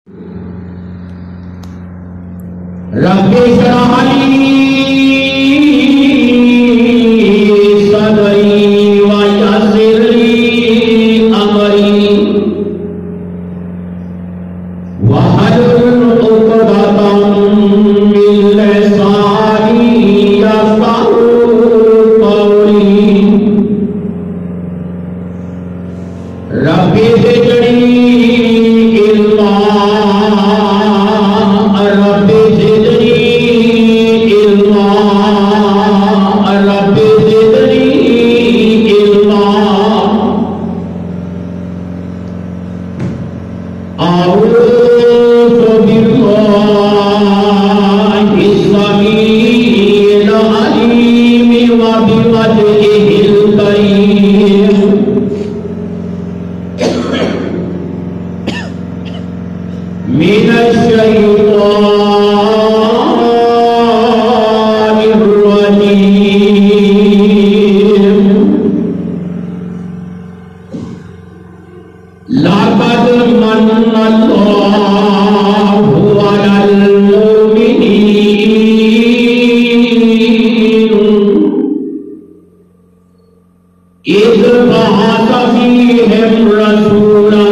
رب اشرح لي صدري ويسر لي امري واحلل عقدة من لساني يفقهوا قولي رب زدني علما رب زدني علما رب زدني علما أعوذ بالله السميع العليم وبوجهه الكريم من الشيطان الرجيم لقد من الله على المؤمنين إذ بعث فيهم رسولا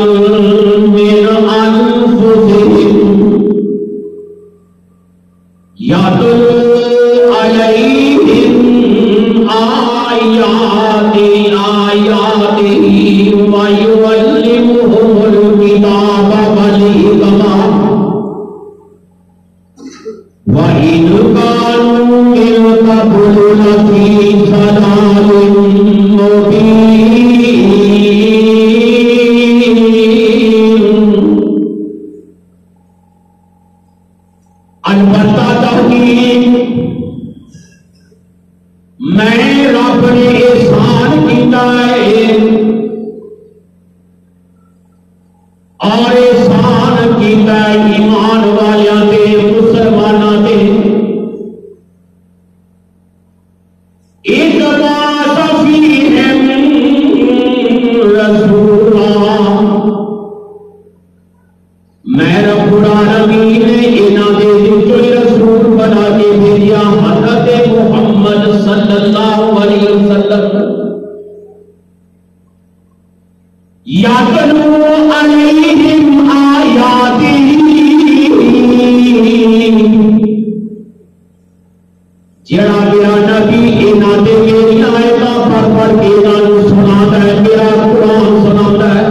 من أنفسهم يتلو عليهم آياته ويعلمهم الكتاب والحكمة وإن كانوا من قبل لفي ضلال البتہ تحقیق میں رب نے احسان کیتا ہے اور احسان کیتا ہے ایمان والیاں تے مسلماناں تے اتباع فیہم رسولا میں رب العالمین نے انہاں دے وچوں رسول بنا کے بھیجا حضرت محمد صلی اللہ علیہ وسلم یتلو علیہم آیاتہ جڑا میرا نبی انہاں دے میری آیتاں پڑھ پڑھ کے انہاں نوں سناتا ہے میرا قرآن سناتا ہے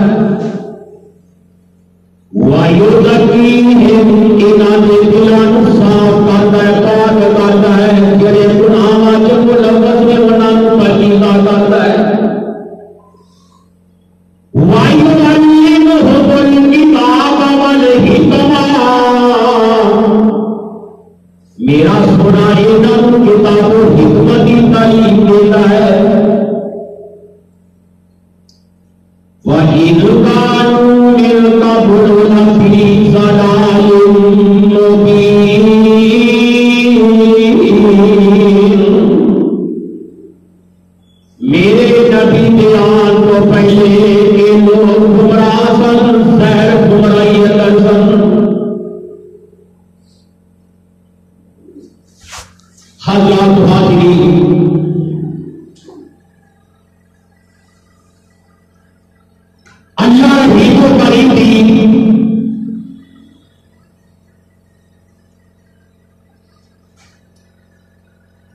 وَيُزَكِّيهِمْ انہاں دے دلاں نوں صاف کرتا ہے پاک کرتا ہے جڑے گناہ وچ ملوث نے انہاں نوں پاکیزہ کرتا ہے وَيُعَلِّمُهُمُ الْكِتَابَ وَالْحِكْمَةَ میرا سونا انہاں نوں کتاب و حکمت کی تعلیم دیتا ہے وَإِذْ كَانُوا مِن قَبْلُ لَفِي ضَلَالٍ مُّبِينٍ میرے نبی بیان کو پہلے کہ لوگ گمراہ سن سیر گمراہی اندر سن حضرات حاضرین اللہ ہی کو کریم دی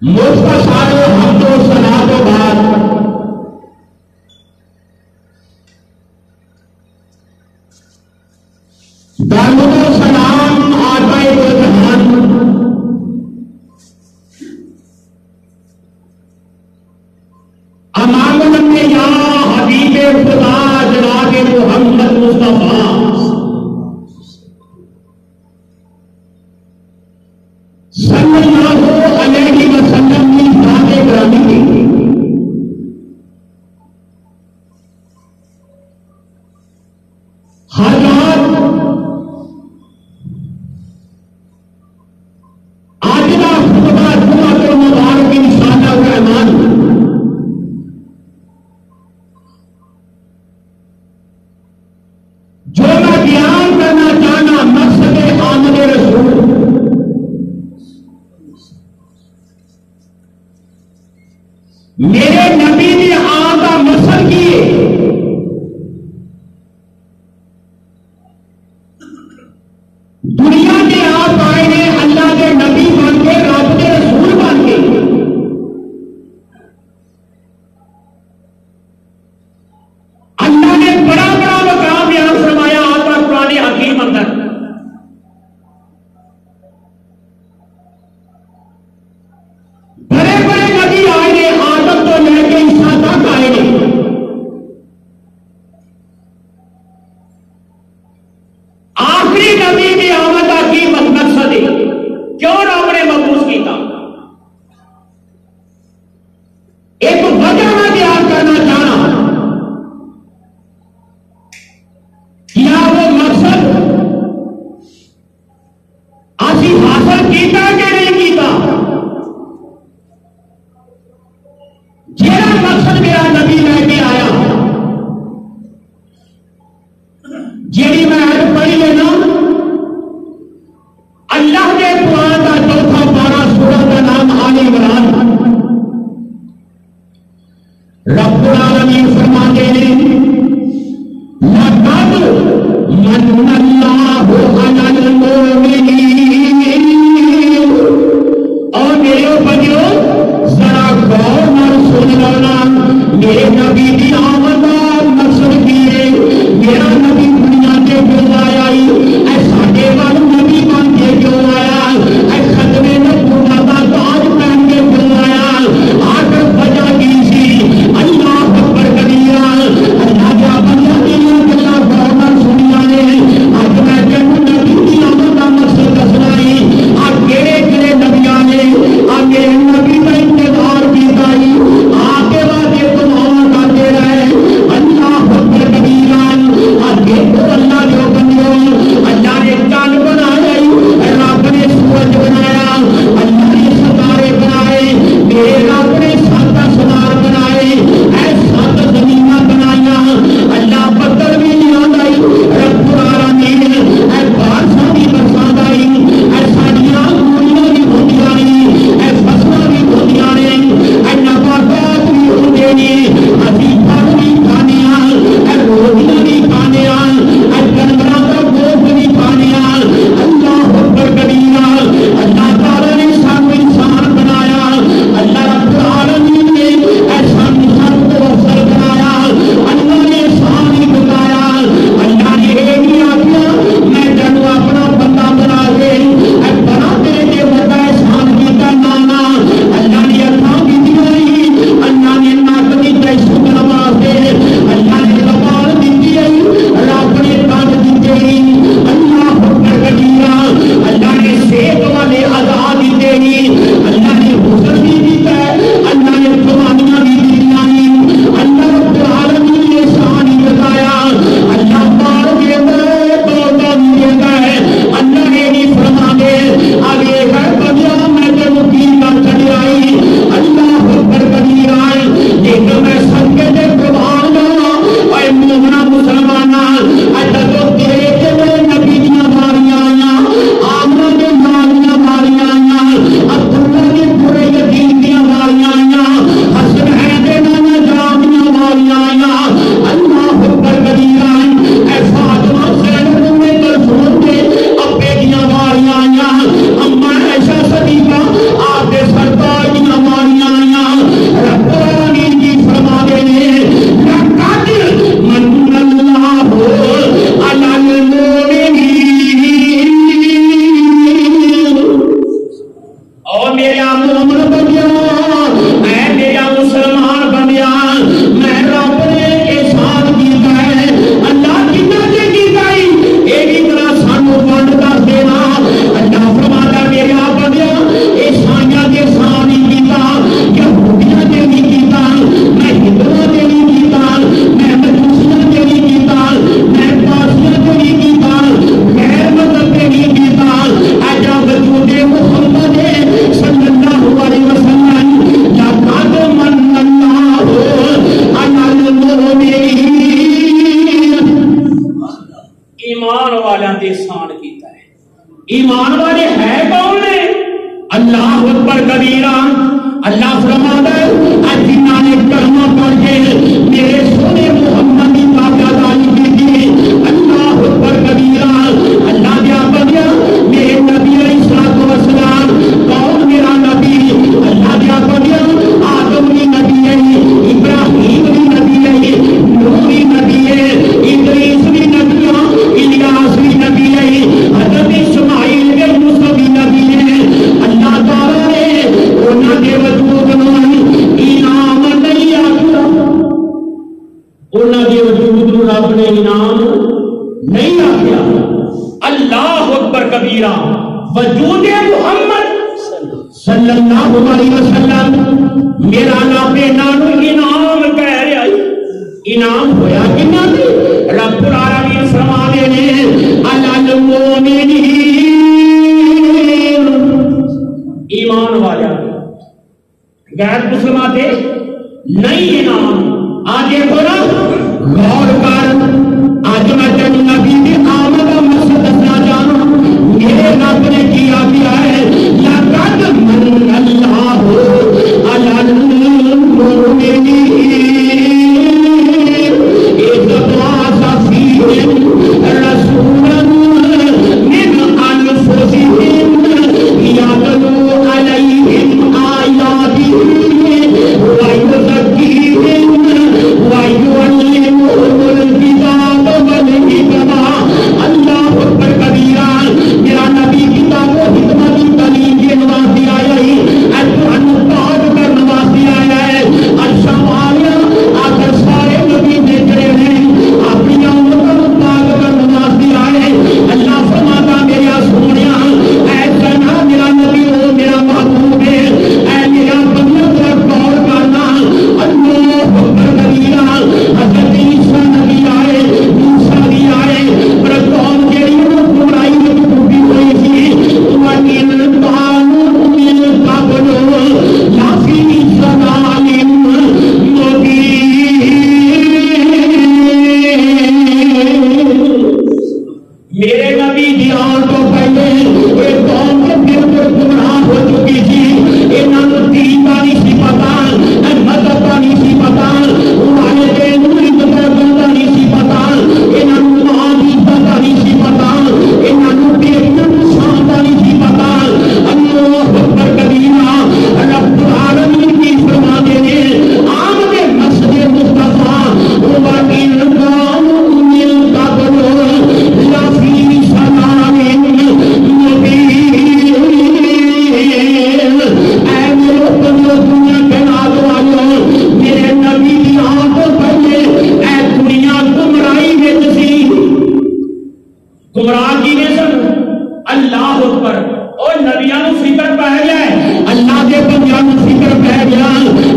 مختصر حمد و ثنا کے بعد درود و سلام آقا دو جہان امام الانبیاء حبیب خدا جناب محمد مصطفیٰ صلی اللہ علیہ وسلم کی میرے نبی نے آقا مقصد کیے، دنیا کے آپ آئے ہیں اللہ کے نبی بن کے، رب کے رسول بن کے، اللہ نے بڑا بڑا مقام بیان فرمایا آپ کا قرآن حکیم اندر۔ بڑے بڑے نبی آئے ہیں، آدم تو لے کے عیسیٰ تک آئے ہیں، آخری نبی کی آمد کی مقصد ہے کیوں رب نے مبعوث کیتا؟ ایک وجہ میں بیان کرنا چاہنا، کیا وہ مقصد اسی حاصل کیتا کہ نہیں کیتا؟ جیڑا مقصد میرا نبی لے کے آیا، جیڑی میں آیت پڑھی لینا، اللہ نے قرآن کا چوتھا پارہ سورہ کا نام آل عمران، رب العالمین فرماتے ہیں لَقَدْ مَنَّ اللَّهُ عَلَى الْمُؤْمِنِينَ، اور میرے بندیوں ذرا غور اور سن لینا، میرے نبی کی آمد کا مقصد کیے، میرا نبی دنیا کے کیوں آیا، اے ساڈے وال نبی بن کے کیوں آیا، اے ختمے نبوت کا تاج پہن کے کیوں آیا، آخر وجہ کی سی؟ اللہ اکبر کبیرہ، اللہ کا بندہ دنیا کے ساتھ غور سنیا نے، آج میں تینوں نبی کی آمد کا مقصد دسنا ہی، آج کہڑے کہڑے نبیاں نے آ میرے نبی کا انتظار کیتا ہی، آگے واجے تم آن کرتے رہے، اللہ اکبر کبیرہ، آج دیکھو اللہ جو بندیوں، اللہ نے چاند بنایا، رب نے سورج بنایا، اللہ نے ستارے بنائے، میرے رب نے سات آسمان بنائے، اے سات زمیناں بنایا، اللہ بدل بھی نہیں آئی، رب العالمین اے بارشاں بھی برساں آئی، اے ساڈیاں گوڑیاں بھی ہوندیاں نے، اے فصلاں بھی ہوندیاں نے، اے نباتات بھی ہوندے نے، اسی پھل بھی کھانے ہاں، اے روٹیاں بھی کھانے ہاں، اے جانوراں دا گوشت بھی کھانے ہاں، اللہ اکبر کبیرہ، اللہ تعالیٰ نے سانو انسان بنایا، اللہ رب العالمین نے اے سانو کو افضل بنایا، اللہ نے احسان ہی بتایا، اللہ نے یہ نہیں آخیا میں تینوں اپنا بندہ بنا کے اے بنا تیرے کے بڑا احسان کیتا، نانا، اللہ نے اکھاں دیتیاں ہی، اللہ نے نک دیتا سنن واسطے، اللہ نے زبان دیتی ہے، رب نے کان دیتے ہی، اللہ اکبر کبیرہ، اللہ نے صحت والے اعضاء دیتے ہی، اللہ نے حسن بھی دیتا ہے، اللہ نے جوانیاں بھی دیتیاں ہی، اللہ رب العالمین نے احسان ہی بتایا، اللہ مال دیتا ہے، دولت بھی دیتا ہے، اللہ نے نہیں فرما دے آگے گھر بنیا میں نے مقیم کر چلی آئی، اللہ اکبر کبیرہ، لیکن میں سب کے دے قربان جانا، اے مومنہ مسلمانہ، اجل تو تیرے کے میں نبی دیاں ماریاں آیاں، آمنہ کے ماریاں ماریاں آیاں، عبداللہ کے برے یتیم دیاں ماریاں آیاں، حسن ہے دے نانا جام دیاں ماریاں آیاں، اللہ اکبر کبیرہ، اے فاطمہ زینب میں کلثوم کے ابے دیاں ماریاں آیاں، اماں عائشہ صدیقہ آپ کے سرکار دیاں ماریاں آیاں، رب العالمین کی فرما دے لقد من اللہ علی المؤمنین، اور میرے مومن بندیاں، اے میرا مسلمان بندیاں، میں رب نے احسان کیتا ہے، اللہ کتنا سے کیتا ہے، ایک طرح سانو بند دس دینا، اللہ فرماتا میرے بندیاں عیسائیاں دے احسان ہی کیتا، یہودیاں دے نہیں کیتا، میں ہندوؤں دے نہیں کیتا، میں مجوسیاں دے نہیں کیتا، میں پارسیاں دے نہیں کیتا، غیر مذہب دے نہیں کیتا، اجا وجود محمد صلی اللہ علیہ وسلم، لقد من اللہ علی المؤمنین، ایمان والوں نے احسان کیتا ہے۔ ایمان والے ہے کون نے؟ اللہ اکبر کبیرہ، اللہ فرماتا ہے جنہوں نے کلمہ پڑھ کے میرے سونے محمد کی تابعداری کی تھی اللہ اکبر کبیرہ اللہ دیا بندیا میرے نبی علیہ الصلوۃ والسلام کون میرا نبی اللہ دیا بندیا آدم بھی نبی ہے ابراہیم بھی نبی ہے نوح بھی نبی ہے ادریس بھی نبی ہے الیاس بھی نبی ہے حضرت اسماعیل کے موسیٰ بھی نبی ہے اللہ تعالیٰ نے انہوں نے وجود انعام نہیں آکھیا انہوں نے وجود رب نے انعام نہیں آکھیا اللہ اکبر کبیرہ وجود محمد صلی اللہ علیہ وسلم میرا نام نانو انعام کہہ رہا ہے انعام ہویا کنہ دی رب العالمین فرمانے نے المومنین ایمان والا غیر مسلمان دے نہیں انعام آج یہ بولا غور کر آج میں تینوں نبی کی آمد کا مقصد دسنا چاہوں میرے رب نے کیا ہے لقد من اللہ علی المؤمنین اذ بعث فیہم رسولا من انفسہم یتلو علیہم آیاتہ ویزکیہم ویعلمہم الکتاب والحکمہ اللہ اکبر کبیرہ میرا نبی کتاب و حکمت کی تعلیم کے نوازی آیا ہے قرآن پاک کر نوازی آیا ہے اچھا والیاں آخر سارے نبی دیکھ رہے ہیں اپنی امتوں پاک کر نوازی آئے اللہ فرماتا میرا سونیا ایسا نہ میرا نبی ہو میرا محبوب ہے اے میرا بندہ پر غور کرنا اللہ اکبر کبیرہ حضرت عیسیٰ نبی آئے موسیٰ بھی آئے پر قوم کے لیے برائی میں ڈوبی ہوئی تھی وَإِنْ كَانُوا مِنْ قَبْلُ لَفِي ضَلَالٍ مُبِينٍ میرے نبی دی آن تو پہلے ایک قوم کے بالکل گمراہ ہو چکی تھی انہوں نے دین کا نہیں سی پتا مذہب کا نہیں سی پتا انہوں نے نوری بندہ نہیں سی پتا انہوں نے ماں کی پتا نہیں سی پتا انہوں نے بیٹیاں شان کا نہیں سی پتا اللہ اکبر کبیرہ رب العالمین کی فرمانے نے آمد مسجد مصطفیٰ وَإِنْ كَانُوا مِنْ قَبْلُ لَفِي ضَلَالٍ مُبِينٍ اے میرے بندو دنیا کے ناز والوں میرے نبی دی آن تو پہلے اے دنیا گمراہی وچ سی گمراہ کی نے سن اللہ اکبر اور نبیاں نو فکر پہ گیا ہے اللہ کے بندیاں نو فکر پہ گیا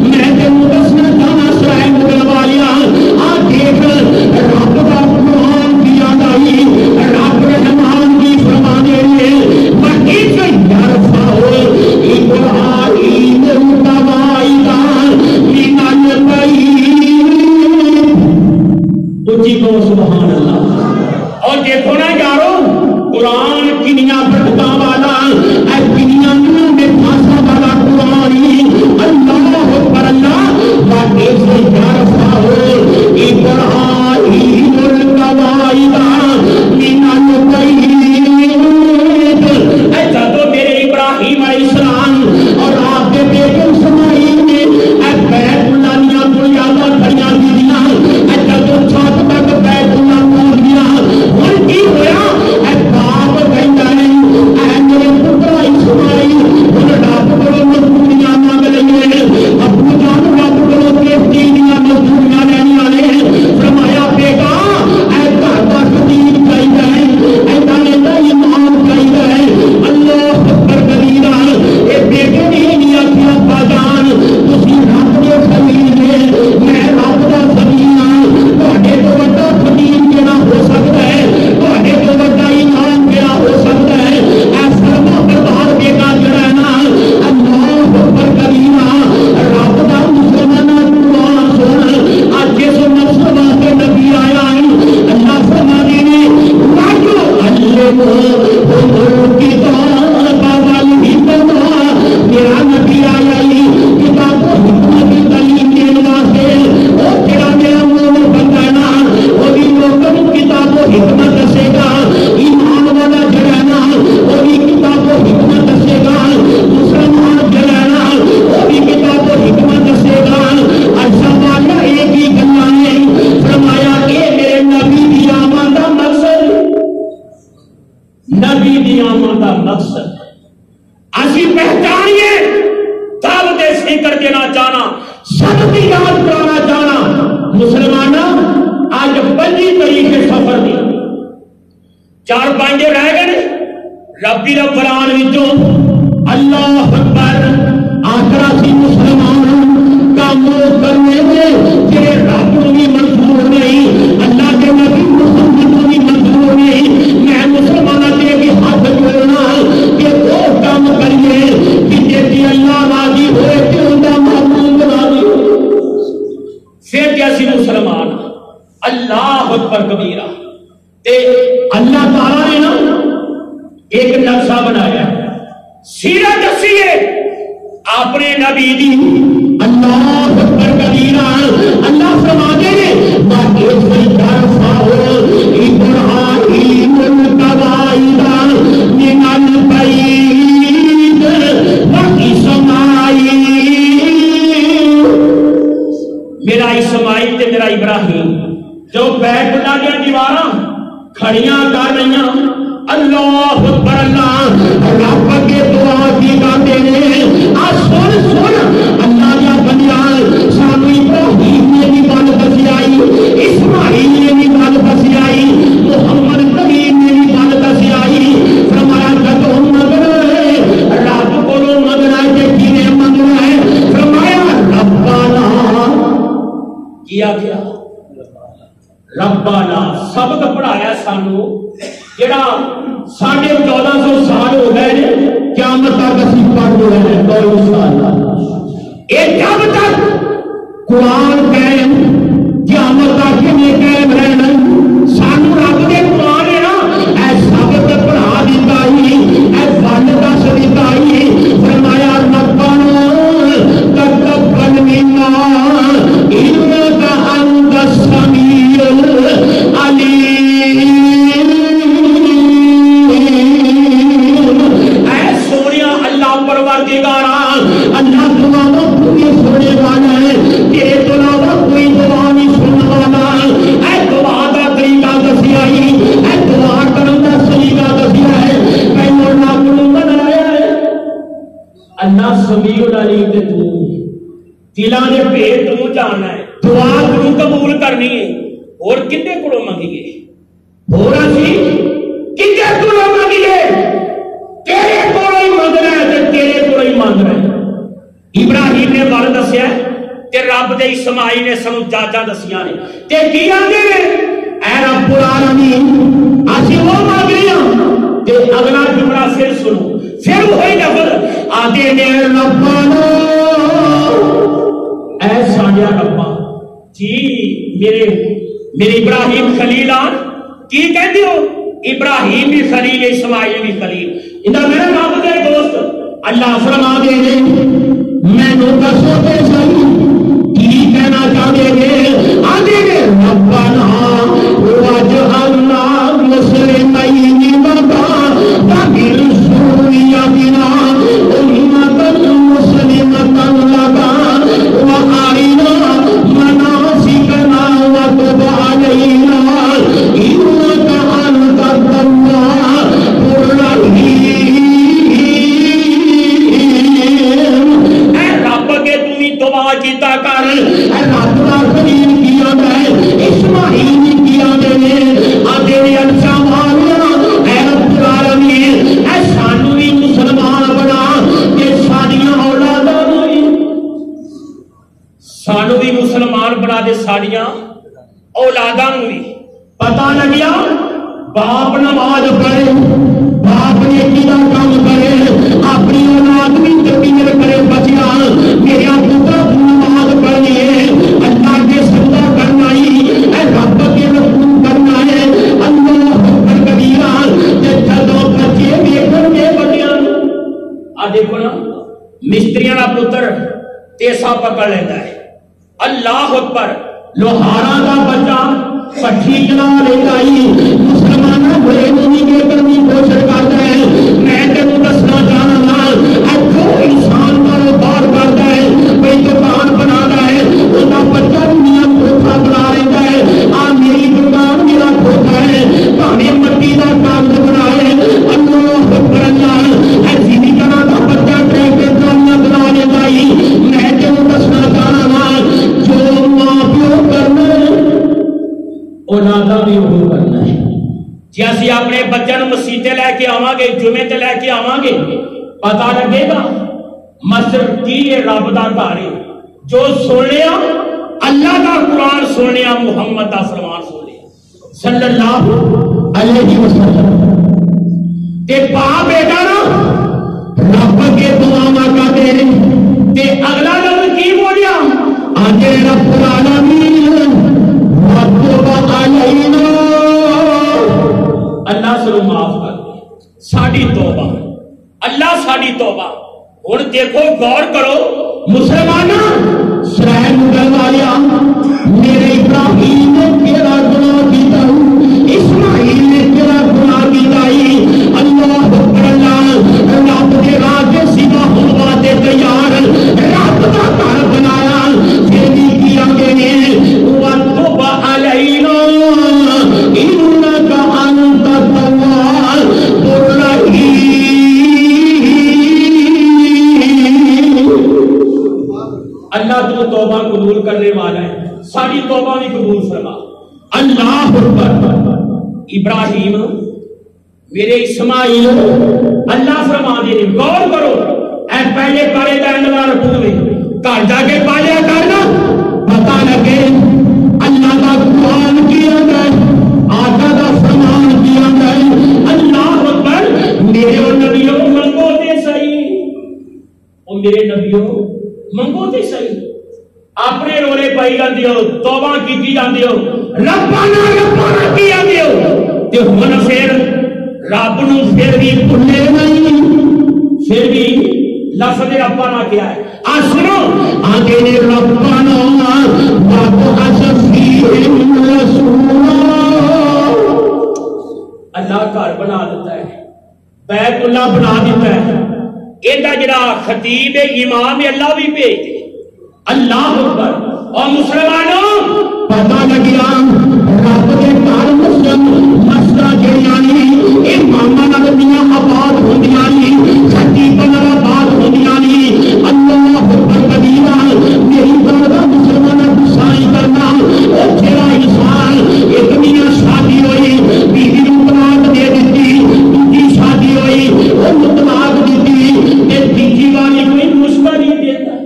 میں تینوں دسنا چاہنا سرائے مغل والیاں آ دیکھ رب کا قرآن دیا گئی رب رحمان کی فرمانے لئے وَإِذْ يَرْفَعُ إِبْرَاهِيمُ الْقَوَاعِدَ مِنَ الْبَيْتِ اونچی کو سبحان اللہ اور دیکھو نا یارو قرآن کنیاں برکتاں والا اے کنیاں میں پھانسا والا قرآن اللہ اکبر نبی دی آمد کا مقصد اسی پہچانیے دعوت ذکر دینا چاہنا سب کی یاد کرانا چاہنا مسلمانوں آج 25 تاریخ سفر دی 4-5 رہ گئے ربی ربران وچوں اللہ اکبر آخرا سی مسلمان کام کرنے میں جڑے رب نوں بھی منظور نہیں اللہ کے نبی محمد نوں بھی منظور نہیں میں مسلمانوں کے بھی ہاتھ جوڑنا کہ وہ کام کریے کہ جی اللہ راضی ہوئے کہ ان کا محبوب راضی ہو پھر کیسی مسلمان اللہ اکبر کبیرہ تے اللہ تعالی نے نا ایک نقشہ بنایا سیرت دسیے اپنے نبی دی اللہ اکبر کبیرہ اللہ فرماتے ہیں باقی سرکار فاہو ابراہیم القواعد من البعید واسماعیل میرا اسماعیل تے میرا ابراہیم جو بیت اللہ دیا دیواراں کھڑیاں کر رہی اللہ اکبر اللہ رب کے دعا کی باتیں سن سن اللہ کا بندہ سانو ابراہیم نے بھی گل دسی آئی اسماعیل نے بھی گل دسی آئی محمد کریم نے بھی گل دسی آئی فرمایا جب منگنا ہے رب کو منگنا ہے کہ کیویں منگنا ہے فرمایا ربنا کیا کیا ربنا سبق پڑھایا سانو جڑا 1450 سال ہو گئے قیامت تک اسی پڑھ رہے ہیں 2 سال یہ جب تک قرآن قائم قیامت تک میں قائم رہنا سانو رب نے قرآن ہے نا اے سبق پڑھا دیتا ہی اے ون دس دیتا ہی فرمایا ربنا تقبل منا انک انت السمیع العلیم اللہ دعا کوئی سننے والا ہے تیرے تو علاوہ کوئی دعا نہیں سننے والا اے دعا کا طریقہ دسیا ہی اے دعا کرنے کا طریقہ دسیا ہے میں مولا کو بنایا ہے اللہ سمیع العلیم تے تو دلاں دے بھید تو جاننا ہے دعا تو قبول کرنی ہے اور کتے کولوں منگیے اور اسی کتے کولوں منگیے تیرے کولوں ہی منگنا ہے تے تیرے کولوں ہی مانگنا ہے ابراہیم نے گل دسیا تے رب دے اسماعیل نے سانو جاجاں دسیاں نے تے کی آندے نے اے رب العالمین اسی وہ مانگ رہے ہاں تے اگلا جملہ پھر سنو پھر وہی لفظ آدے نے ربنا اے ساڈا ربا جی میرے ابراہیم خلیلان کی کہندے ہو ابراہیم بھی خلیل اسماعیل بھی خلیل انہاں میرے رب دے دوست اللہ فرما دے میں نو دسو تے صحیح کی کہنا چاہتے گے آدھے گے ربنا وجعلنا مسلمین ومن ذریتنا امة مسلمة لك وارنا مناسکنا وتب علینا انک انت التواب الرحیم دعا کیتا کر رب دا خلیل کیا ہے اسماعیل کیا ہے آدھے نے انسا ماریا اے رب العالمین اے سانو بھی مسلمان بنا کہ ساڈیاں اولاداں نوں سانو بھی مسلمان بنا دے ساڈیاں اولاداں نوں بھی پتہ لگیا باپ نماز پڑھے باپ نے کیدا کام کرے اپنی اولاد بھی تربیت کرے بچیاں میرے پتر نماز پڑھنی ہے اللہ کے سجدہ کرنا ہی اے رب کے حکم کرنا ہے اللہ اکبر کبیرہ تے جدوں بچے ویکھن گے بچیاں آ دیکھو نا مستریاں دا پتر تیسا پکڑ لیتا ہے اللہ اکبر لوہاراں دا بچہ پٹھی چلا لیتا ہی مسلمانہ بھلے نہیں کے کرنی کوشش کرتا ہے میں تینوں دسنا چاہنا جو انسان کا بار کرتا ہے کوئی دکان بناتا ہے اس کا بچہ دنیا کھوکھا بنا لیتا ہے آ میری دکان میرا کھوکھا ہے پانے مٹی کا کاغذ بنا ہے آواں گے جمعے تے لے کے آواں گے پتہ لگے گا مسجد کی یہ رب دا گھر ہے جو سننے اللہ دا قرآن سننے محمد دا فرمان سننے صلی اللہ علیہ وسلم تے باپ بیٹا نا رب کے دعا کا دے تے اگلا لفظ کی بولیا آجے رب العالمین وَتُوبَ عَلَيْنَا اللہ سے معاف کر دے ساڑی توبہ اللہ ساڑی توبہ اور دیکھو غور کرو مسلمانہ سرائے مغل والیا میرے ابراہیم نے تیرا گناہ کیتا اسماعیل نے تیرا گناہ کیتا اللہ اکبر اللہ رب کے راہ کے سوا ہوا دے تیار رب کا گھر بنایا پھر بھی کیا گئے وَتُوبَ عَلَيْنَا إِنَّكَ أَنْتَ التَّوَّابُ الرَّحِيمُ اللہ تو توبہ قبول کرنے والا ہے ساری توبہ بھی قبول فرما اللہ اکبر ابراہیم میرے اسماعیل اللہ فرما دے غور کرو اے پہلے پڑے جانے والا رکھو میں گھر جا کے پالیا کرنا پتہ لگے اللہ کا قرآن کیا گئے آقا کا فرمان کیا گئے اللہ اکبر میرے اور نبیوں منگو دے صحیح اور میرے نبیوں منگو تے صحیح اپنے رولے پائی جاندے ہو توبہ کیتی جاندے ہو ربنا ربنا کی جاندے ہو تے ہن پھر رب نو پھر بھی بھولے نہیں پھر بھی لفظ ربنا کیا ہے آ سنو آگے نے ربنا وابعث فیہم رسولا اللہ گھر بنا دیتا ہے بیت اللہ بنا دیتا ہے ایڈا جڑا خطیب امام اللہ بھی بھیج دے اللہ اکبر اور مسلمانوں پتہ لگیا رب کے گھر مسجد جڑیاں اماماں نال میاں آباد ہوندیاں خطیباں نال آباد ہوندیاں اللہ اکبر کبیرہ میری بڑا مسلماناں گسائی کرنا او جڑا انسان ایک میاں شادی ہوئی بیوی نوں طلاق دے دتی دوسری شادی ہوئی او طلاق دتی تے تیجی والی کوئی مشکل نہیں دیتا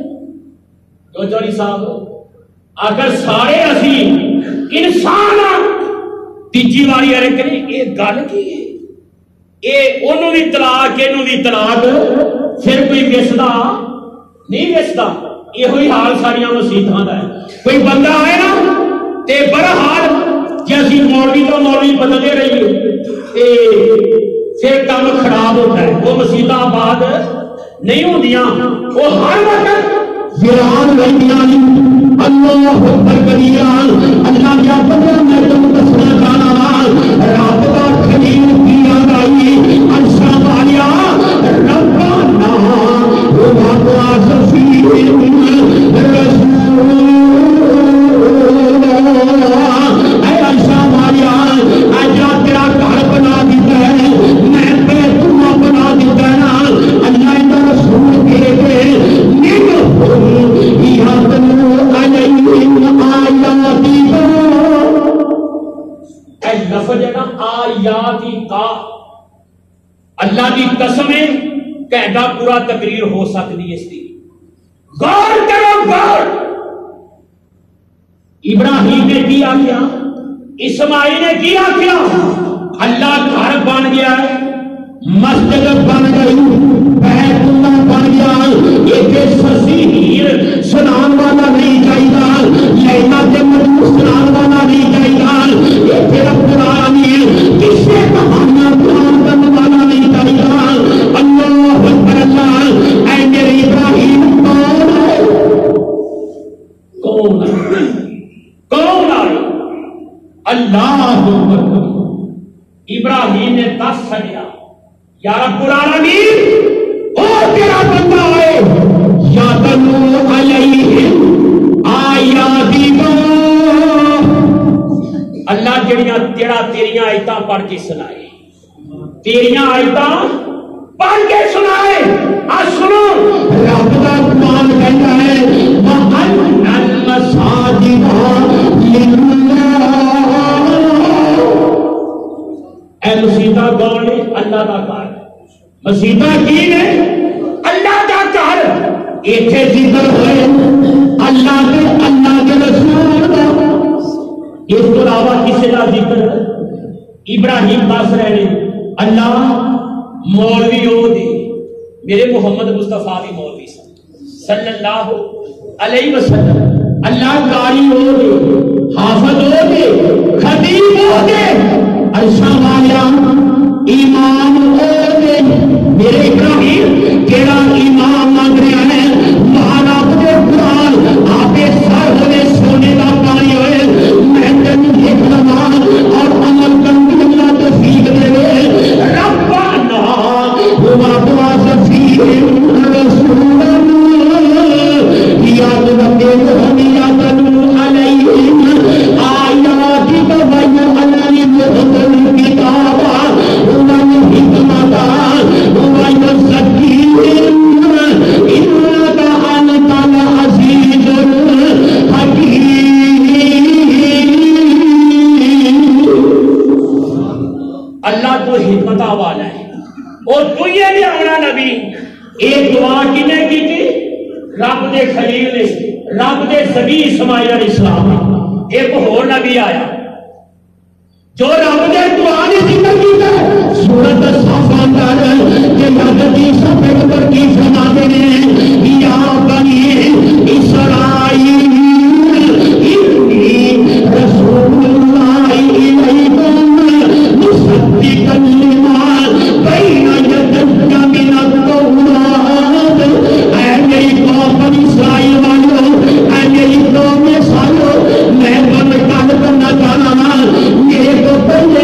تو جوڑی صاحب اگر سارے اسی انسان تیجی والی ارے کریں یہ گل کی ہے یہ انہوں بھی طلاق انہوں بھی طلاق پھر کوئی وسدا نہیں وسدا یہ ہوئی حال ساریاں مسیحاں دا ہے کوئی بندہ آئے نا تے بڑا حال کہ اسی مولوی تو مولوی بدلتے رہیے تے پھر کام خراب ہوتا ہے وہ مسیحاں آباد نہیں ہوندیاں وہ ہر وقت ویران رہندیاں اللہ اکبر کبیران اللہ کیا پتہ میں تم دسنا چاہنا رب کا خلیل کیا گئی عرشاں والیا ربنا وابعث فیہم رسولا اے عرشاں والیا اجا تیرا گھر بنا دیتا ہے میں بیت اللہ بنا دیتا ہے نا اللہ کا رسول بھیجے اللہ کی قسم ہے کہنا پورا تقریر ہو سکتی ہے اس کی غور کرو غور ابراہیم نے کیا کیا اسماعیل نے کیا کیا اللہ گھر بن گیا ہے مسجد بن گئی بیت اللہ بن گیا ایک سسی ہیر سنان والا نہیں چاہیے لیلا کے مجموع سنان والا نہیں چاہیے ایک رب العالمین کسے کہانیاں بیان کرنے والا نہیں چاہیے اللہ اکبر اللہ اے میرے ابراہیم کون ہے کون ہے کون ہے اللہ اکبر ابراہیم نے دس سڑیا یا رب العالمین او تیرا بندہ ہے یا تنو علیہم آیاتنا اللہ جڑیاں تیریاں آیتاں پڑھ کے سنائے تیریاں آیتاں پڑھ کے سنائے آج سنو رب کا قرآن کہتا ہے وَأَنَّ الْمَسَاجِدَ لِلَّهِ اے مسیحہ گون نے اللہ کا گھر. مسجداں کی نے اللہ کا گھر. ایتھے ذکر ہوئے اللہ کے رسول کا. اس کو علاوہ کسی کا ذکر ابراہیم دس رہے ہیں اللہ مولوی ہو دے. میرے محمد مصطفیٰ بھی مولوی صلی اللہ علیہ وسلم. اللہ قاری ہو دے, حافظ ہو دے, خطیب ہو دے, عرشہ والا امام ہو دے. میرے ابراہیم تیرا امام مانگ رہا ہے مہانا دے قرآن آپ سر ہوئے سونے کا پانی ہوئے میں تینوں دیکھ لوا اور عمل کرنے اللہ توفیق دے ربنا ہوا دعا سفیر رسول یاد رکھے ہمیات علیہم آیاتی ببین علی محضر کتابا ومن حکمتا ومن زکیم انکا انتا العزیز الحکیم. اللہ تو حکمتا والا ہے اور تو یہ بھی آنا نبی. ایک دعا کنے کی تھی رب دے خلیل نے, رب دے سبی اسماعیل علیہ السلام. ایک اور نبی آیا جو رب دے دعا نے ذکر کیتا ہے. سورۃ الصافات کہ حضرت عیسیٰ پیغمبر کی فرماتے ہیں یا بنی اسرائیل انی رسول اللہ الیکم مصدقا لما بین یدی من التوراۃ. اے میری قوم بنی اسرائیل والو, اے میری قوم سالو, میں گل کرنا چاہنا میرے کو پہلے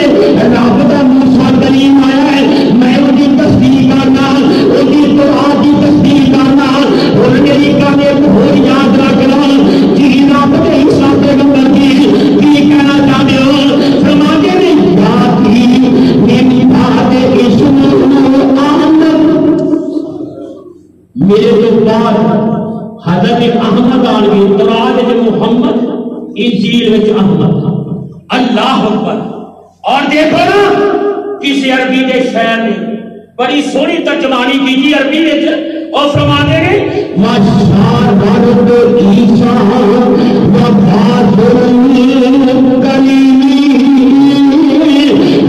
رب کا موسیٰ کلیم آیا ہے, میں ان کی تصدیق کرنا, ان کی قرآن کی تصدیق کرنا. اور میری گل ایک اور یاد رکھنا جی رب کے عیسیٰ پیغمبر کی کہنا چاہتے ہو فرماتے ہیں باقی میری بات اسم احمد. میرے جو بعد حضرت احمد آن گئی تورات میں محمد, انجیل میں احمد. اللہ اکبر. اور دیکھو نا کسی عربی کے شاعر نے بڑی سونی ترجمانی کی تھی عربی میں اور فرماتے ہیں مشار بارد عیسیٰ وفاظ کلیمی.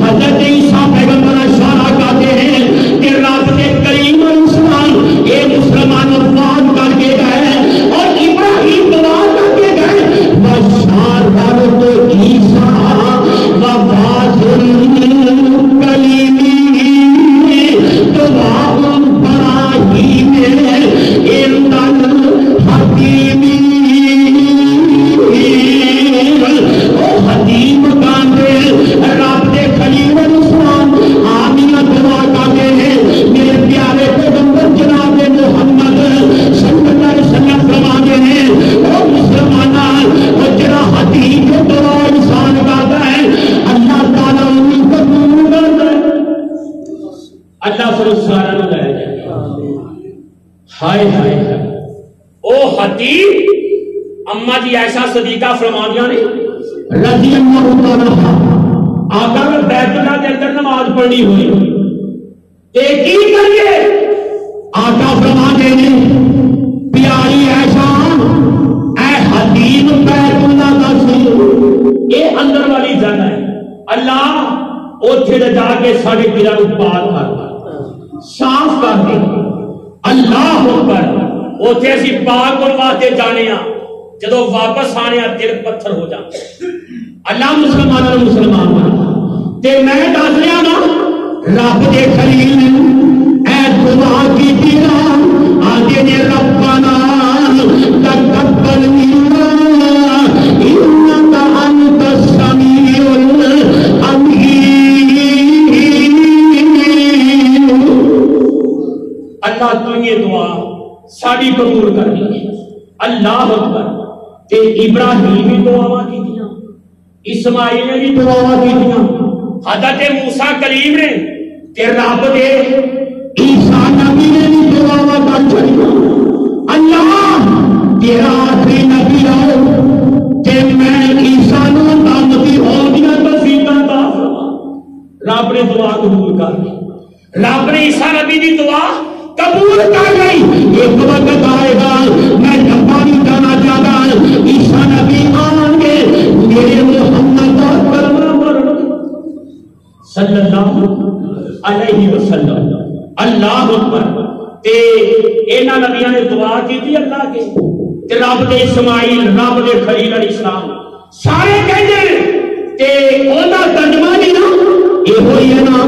حضرت عیسیٰ پیغمبر اشارہ کرتے ہیں کہ رب نے کریم الاسلام ایک مسلمان وفات کر کے گئے اور ابراہیم دعا کر کے گئے مشار بارد عیسیٰ وفاظ کلیمی دعا براہیم اندل حکیمی. او حکیم کاندے رب دے خلیل الاسلام آمین دعا کاندے ہیں میرے پیارے پیغمبر جناب محمد صلی اللہ علیہ وسلم فرماتے ہیں او مسلمانان او جرا حکیم دعا انسان کرتا ہے اللہ تعالیٰ ان کو قبول کرتا ہے. اللہ سر سارا نہ لے جائے. ہائے ہائے ہائے او حتیب اما جی ایسا صدیقہ فرمانیاں نے رضی اللہ تعالیٰ آقا میں بیت اللہ کے اندر نماز پڑھنی ہوئی تے کی کریے آقا فرماتے ہیں پیاری ایسا اے حتیب بیت اللہ کا سی اے اندر والی جگہ ہے. اللہ اوتھے جا کے ساڈے دلاں نوں پاک کر صاف کر دے. اللہ اکبر. اوتھے اسی پاک اور واسطے جانے ہاں جدوں واپس آنے ہاں دل پتھر ہو جاندے. اللہ مسلماناں نوں مسلمان بنا تے میں دس رہا نا رب دے خلیل نے اے دعا کیتی نا آگے نے ربنا تقبل منا انک انت السمیع العلیم. اللہ تو یہ دعا ساری قبول کر لی. اللہ اکبر. تے ابراہیم بھی دعا کیتیاں, اسماعیل نے بھی دعا کیتیاں, حضرت موسیٰ کلیم نے تے رب دے عیسیٰ نبی نے بھی دعا کر چھڑیاں. اللہ تیرا آخری نبی آؤ تے میں عیسیٰ نو امتی ہو گیا توفیق عطا فرما. رب نے دعا قبول کر لی. عیسیٰ نبی دی دعا قبول کر گئی. ایک وقت آئے گا میں ڈبا نہیں جانا چاہتا, عیسیٰ نبی آن گے میرے محمد کا کلمہ پڑھ صلی اللہ علیہ وسلم. اللہ اکبر. تے اینا نبیاں نے دعا کی تھی اللہ کے, تے رب دے اسماعیل, رب دے خلیل علیہ السلام سارے کہندے تے اونا ترجمہ نہیں نا اے ہوئی ہے نا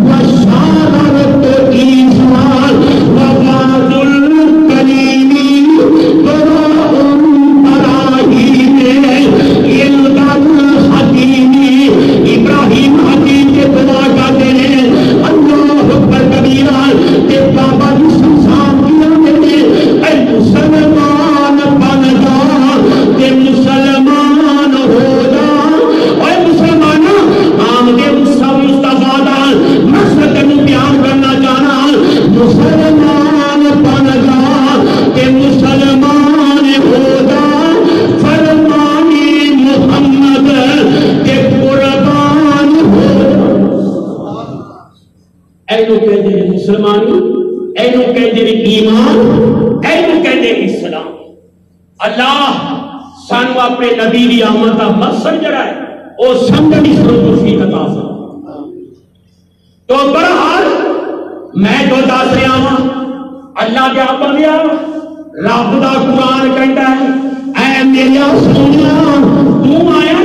وشارت عیسیٰ وفاظ الکلیمی براء براہیم الدل حکیمی. ابراہیم حکیم کے دعا کرتے ہیں اللہ اکبر کبیرہ تے بابا یوسف صاحب کیا میرے اے مسلمان بن جا تے مسلمان ہو جا. اے مسلمان آمد مصطفیٰ دا مقصد تینوں بیان کرنا چاہنا, مسلمان بن جا تے مسلمان ہو جا, فرمانی محمد تے قربان ہو جا. اینو کہتے ہیں مسلمانی, اینو کہتے ہیں ایمان, اینو کہتے ہیں اسلام. اللہ سانو اپنے نبی دی آمد کا مقصد جڑا ہے وہ سمجھنی توفیق عطا فرما. تو بہرحال میں جو دس رہا ہوں اللہ کے آپ بندیا رب دا قرآن کہتا ہے اے میرا سونیا تو آیا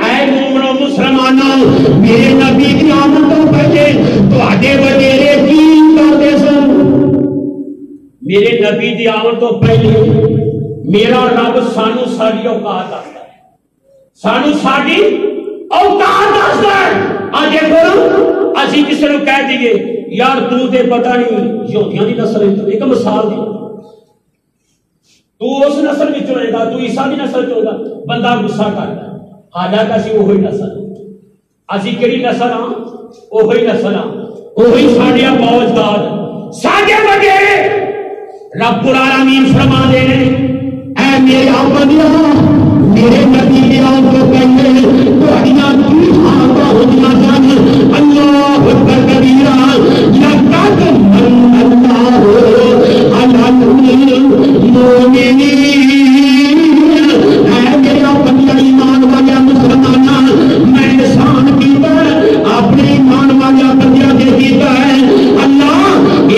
اے مومنو مسلمانوں میرے نبی کی آمد تو پہلے تواڈے وڈیرے کی کرتے سن. میرے نبی دی آمد تو پہلے میرا رب سانو ساری اوقات دستا ہے, سانو ساری اوقات دستا ہے. آج دیکھو اسی کسی نے کہہ دیئے یار تو تے پتہ نہیں یہودیاں دی نسل ہے, ایک مثال دی تو اس نسل وچ ہوئے گا, تو عیسیٰ دی نسل وچ ہوگا, بندہ غصہ کرتا ہے. حالانکہ اسی وہی نسل, اسی کیڑی نسل ہاں, وہی نسل ہاں, وہی ساڈے فوجدار ساڈے وڈیرے. رب العالمین فرما دے اے میرے بندیاں میرے نبی دی آمد تو پہلے تہاڈیاں کی حالتاں ہوندیاں سن. اللہ اکبر کبیرہ لقد من اللہ علی المؤمنین. اے میرا بندہ ایمان والا مسلماناں میں احسان کیتا اپنے ایمان والا بندیاں دے کیتا ہے. اللہ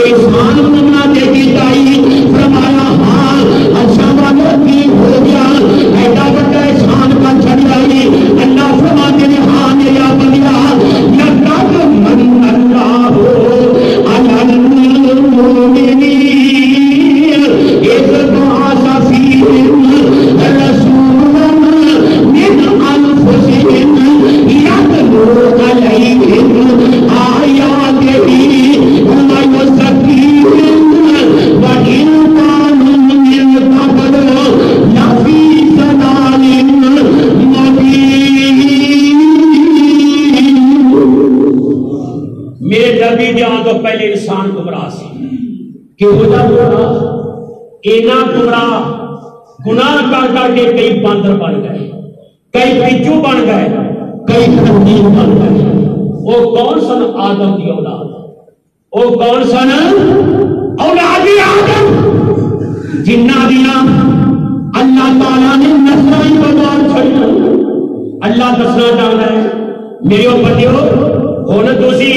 احسان مننا دے کیتا ہی فرمایا ہاں اچھا والا کی ہو گیا ایڈا بڑا احسان کا چھڑیا ہی. اللہ فرماتے ہیں ہاں میرا بندہ لقد من اللہ علی المؤمنین اذ بعث فیہم رسولا من انفسہم یتلو علیہم آیاتہ ویزکیہم وإن كانوا من قبل لفی ضلال مبین. میرے نبی دی آمد تو پہلے انسان گمراہ سی. کہ ہو جا گمراہ اینا گمراہ گناہ کر کر کے کئی باندر بن گئے, کئی بچو بن گئے, کئی خنزیر بن گئے. وہ کون سن آدم دی اولاد, وہ کون سن اولاد آدم جنہ دیاں اللہ تعالیٰ نے نسلیں بدار چھڑیاں. اللہ دسنا چاہتا ہے میرے بندیو ہن تسی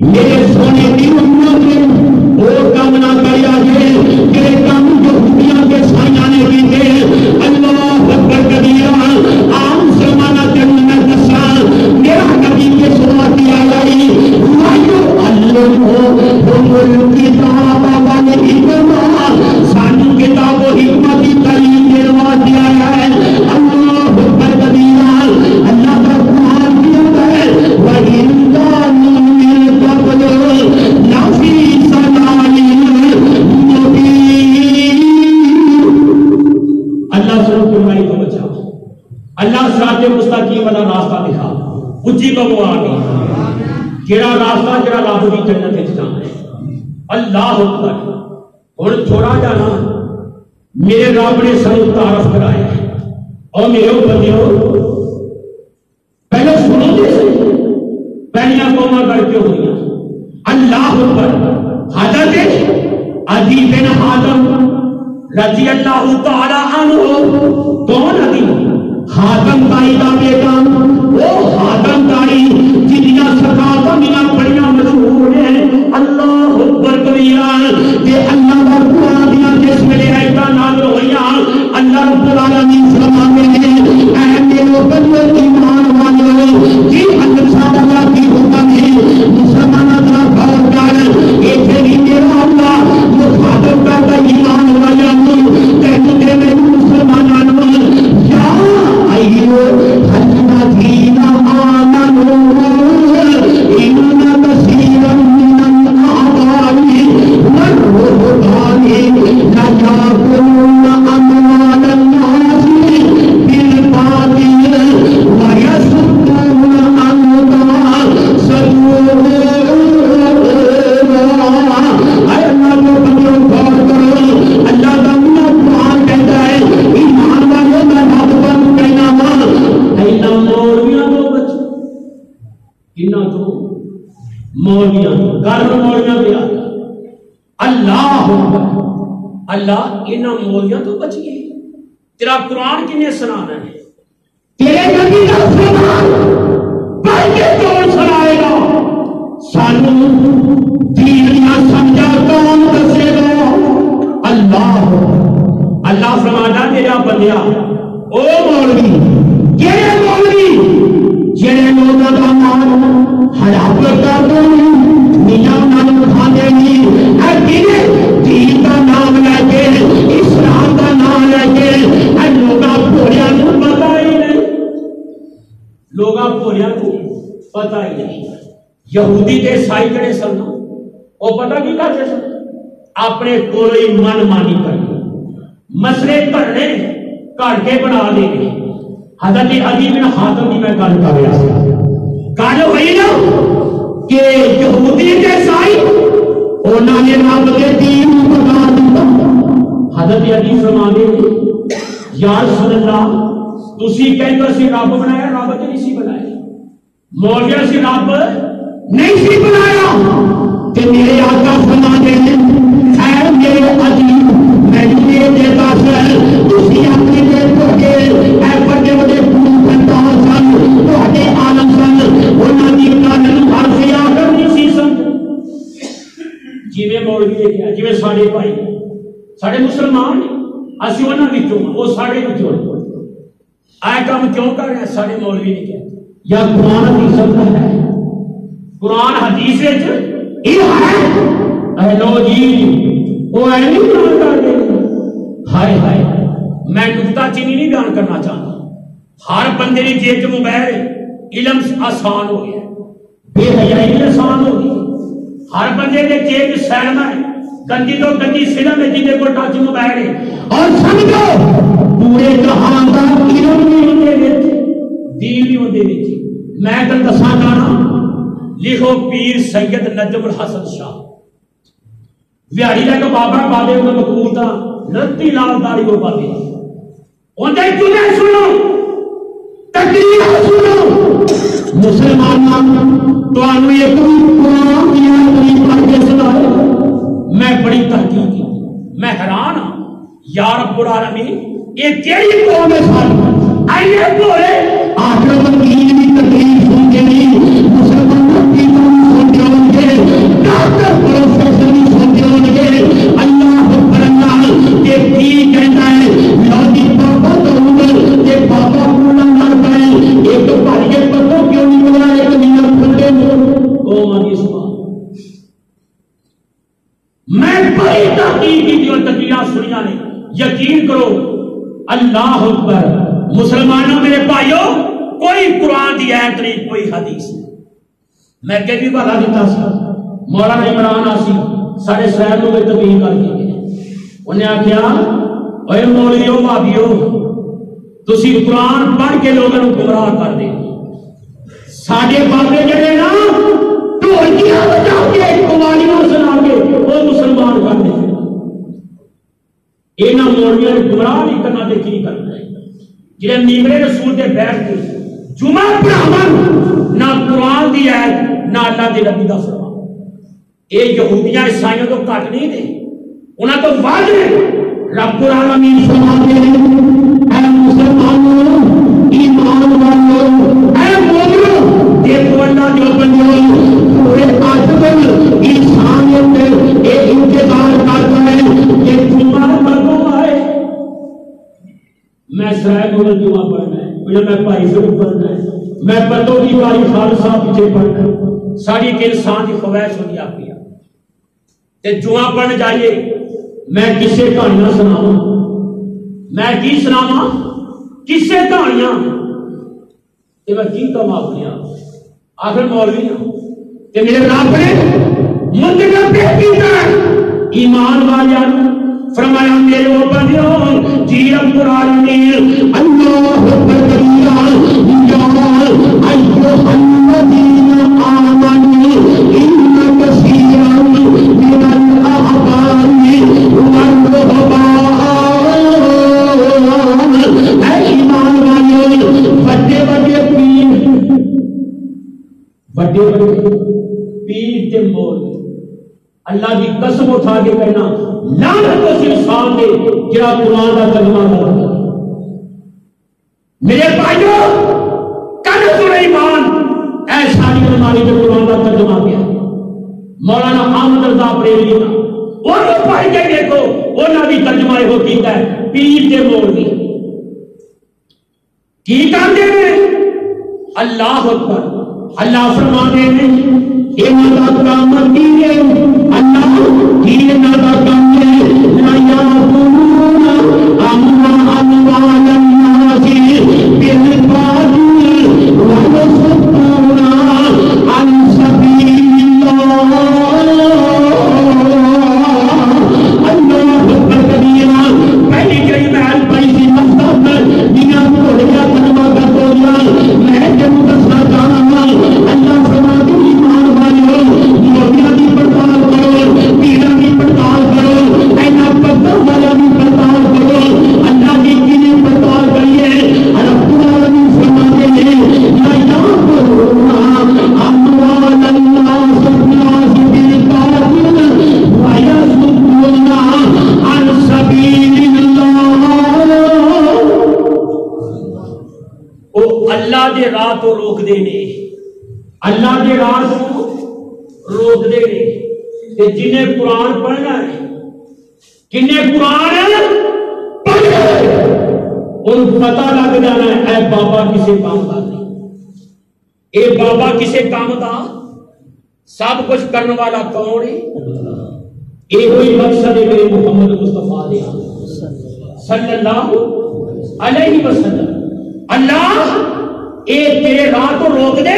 میرے سونے دی امت وہ کام نہ کریا جے کہ کام جو دنیا کے سائیاں نے کیتے. اللہ اکبر کبیرہ عام سلمانہ جنت میں دسا میرا نبی کے سنت کی آئی الکتاب والحکمہ سانو کتاب و حکمت کی تعلیم دلوا دیا ہے. اللہ اکبر کبیرہ اللہ کا قرآن کیا ہے وَإِن كَانُوا مِن قَبْلُ لَفِي ضَلَالٍ مُبِينٍ. اللہ سنو تمہاری کو بچا, اللہ صراط مستقیم والا راستہ دکھا, اچھی بابو آگئی جڑا راستہ جڑا رب دی جنت وچ جانا ہے. اللہ اکبر. ہن تھوڑا جانا میرے رب نے سانو تعارف کرایا ہے. اور میرے بندیو پہلے سنو دے سے پہلیاں قوماں کر کے ہوئی اللہ اکبر عدی بن حاتم رضی اللہ تعالی عنہ. کون عدی؟ حاتم تائی کا بیٹا. وہ حاتم تائی جنیاں سکاتیاں بڑیاں مشہور ہیں. اللہ اکبر کبیرہ. کہ اللہ کا قرآن دیا جس ویلے آیتاں نازل ہوئیاں اللہ رب العالمین فرماتے ہیں اے میرے بندے ایمان والو جی اللہ سادہ اللہ کی حکم ہے مسلمانوں کا غور کر ایتھے بھی میرا اللہ مخاطب کرتا ایمان والوں کہتے میں مسلمانوں یا ایو الذین آمنوا ان کثیرا من الاحبار والرهبان لَيَأْكُلُونَ أَمْوَالَ النَّاسِ بِالْبَاطِلِ وَيَصُدُّونَ عَنْ سَبِيلِ اللَّهِ. اے اللہ کے بندوں غور کرو. اللہ کا قرآن کہتا ہے ایمان والوں میں محبت کہنا اینا مولویاں تو بچو. اینا تو مولویاں گھر مولویاں پہ آتا اللہ اللہ انہاں مولیاں تو بچ گئے. تیرا قرآن کنے سنانا ہے؟ تیرے نبی کا فرمان پڑھ کے کون سنائے گا؟ سانو دین نہ سمجھا کون دسے گا؟ اللہ. اللہ فرماتا تیرا بندیا او مولوی کہڑے مولوی جڑے لوگوں کا مال حرام کر دے میاں نال کھاندے نہیں اے دین کا نام لے کے اسلام کا نام لے کے اے لوگاں بھولیاں نوں پتہ ہی نہیں. لوگاں بھولیاں کو پتہ ہی نہیں. یہودی تے عیسائی جڑے سن او پتہ کی کرتے سن اپنے کول ہی من مانی کرنی مسئلے کرنے کر کے بنا دے گے. حضرت عدی بن حاتم کی میں گل کر رہا ہوں. گل ہوئی نا کہ یہودی تے عیسائی انہوں نے رب کے دین کو بتا دیا. حضرت علی فرماتے ہیں یا رسول اللہ تسی کہتے ہو سی رب بنایا رب تے نہیں سی بنایا. مولوی سی رب نہیں سی بنایا. کہ میرے آقا فرماتے ہیں اے میرے عزیز میں یہ دیتا سر تسی اپنے دیکھو گے اے بڑے بڑے بندہ سن تہاڈے عالم سن انہاں دی کانن ہر خیا کرنی سی سن. جی مولوی دیکھا جی سارے بھائی سارے مسلمان اسی انہاں وچوں وہ سارے وچوں اے کام کیوں کر رہے ہیں سارے مولوی نے کیا یا قرآن حدیث ہے قرآن حدیث وچ یہ ہے اے لو جی وہ اے نہیں بیان کر دے. ہائے ہائے میں نکتہ چینی نہیں بیان کرنا چاہتا. ہر بندے کی جیب چ موبائل علم آسان ہو گیا بے حیائی بھی آسان ہو گئی. ہر بندے کے جیب سینما ہے گندی تو گندی فلم ہے جنہیں کو ٹچ موبائل ہے اور سمجھو پورے جہان کا علم بھی ہوتے دین بھی ہوتے. میں تو دساں جانا لکھو پیر سید نجم الحسن شاہ ویاڑی کا تو بابا بابے کو مقبول تھا رتی لال داری کو بابے اندر تمہیں سنو تقریر سنو مسلمان تو انو یہ قرآن کی آیت پڑھ کے سنائے. میں بڑی تحقیق کی میں حیران ہوں یا رب العالمین یہ تیری قوم ہے ساری آئیے بولے آخر دین کی تقریر سن کے نہیں مسلمانوں کی قوم سن کے ان کے ڈاکٹر پروفیسر بھی سن کے ان کے اللہ اکبر اللہ کہ کی کہتا ہے لوگی بابا تو عمر کہ بابا پورا مر گئے ایک تو بھائی کے پتوں کیوں نہیں بولا ایک نیت کھلے او مانی سبحان. میں بڑی تحقیق کی جو تقریرات سنیا نے یقین کرو اللہ اکبر مسلمانوں میرے بھائیوں کوئی قرآن دی آیت نہیں کوئی حدیث نہیں. میں کہ بھی بھلا دیتا سا مولانا عمران آسی سارے شہر لوگ تبلیغ کر کے انہیں آخیا اے مولویو بھابیو تسی قرآن پڑھ کے لوگوں کو گمراہ کر دے. ساڈے بابے جڑے نا ڈھولکیاں بجا کے قوالیاں سنا کے وہ مسلمان کر دے. یہ نہ مولویاں گمراہ نہیں کرنا دے کی کرنا ہے جڑے میمرے رسول دے بیٹھ کے جمعہ پڑھاون نہ قرآن دی آیت نہ اللہ دے نبی دا فرمان. اے یہودیاں عیسائیوں تو گھٹ نہیں دے انہاں تو واضح رب العالمین فرماتے ہیں اے مسلمانوں ایمان والوں اے مومنوں دیکھو اللہ جو بندے پورے آدم انسانیت ایک انتظار کرتا ہے کہ جمعہ کب آئے. میں سرائے کو جمعہ پڑھنا ہے مجھے میں بھائی سے پڑھنا ہے میں پتوں کی باری خالصہ پیچھے پڑھنا ہے ساری ایک انسان کی خواہش ہوتی آپ کی تے جمعہ پڑھنے جائیے میں کسے کہانیاں سناواں میں کی سناواں کسے کہانیاں تے میں کی کم اپنے آخر مولوی ہوں تے میرے رب نے منتخب کیتا ایمان والوں فرمایا میرے وہ بندیوں جی رب العالمین اللہ اکبر یا ایھا الذین آمنوا ان کثیرا من الاحبار والرهبان اے ایمان والوں بڑے بڑے پیر تے مولوی اللہ کی قسم اٹھا کے کہنا لعنت اس انسان دے جڑا قرآن کا ترجمہ کرتا ہے. میرے بھائیو کنز ایمان اے ساری الماری میں قرآن کا ترجمہ کیا مولانا احمد رضا بریلوی کا اور پڑھ کے دیکھو انہاں بھی ترجمہ یہ کیتا ہے پیر تے مولوی کی کہتے ہیں اللہ اکبر اللہ فرماتے ہیں یہ نہ کام کیے اللہ کی نہ کام لا یقولون اموال الناس بالباطل ويصدون عن سبيل الله اللہ کبیرہ پہلی کئی محل پیسی مقصد دنیا کو ریا تنبا کر دو میں جب دسنا چاہنا اللہ فرماتے ایمان والوں مومنوں کی پڑتال کرو پیروں کی پڑتال کرو اینا پتھر والا کی پڑتال کرو اللہ کی کینے پڑتال کریے رب العالمین فرماتے ہیں لا یقولون اموال الناس بالباطل ويصدون عن سبيل الله. او اللہ دے راہ تو روک دے نے اللہ کے راہ کو روک دے کہ جنہیں قرآن پڑھنا ہے جنہیں قرآن پڑھنا ہے ان پتہ لگ جانا ہے اے بابا کسے کام دا نہیں اے بابا کسے کام دا سب کچھ کرنے والا کون ہے یہ کوئی مقصد ہے میرے محمد مصطفیٰ صلی اللہ علیہ وسلم. اللہ اے تیرے راہ تو روک دے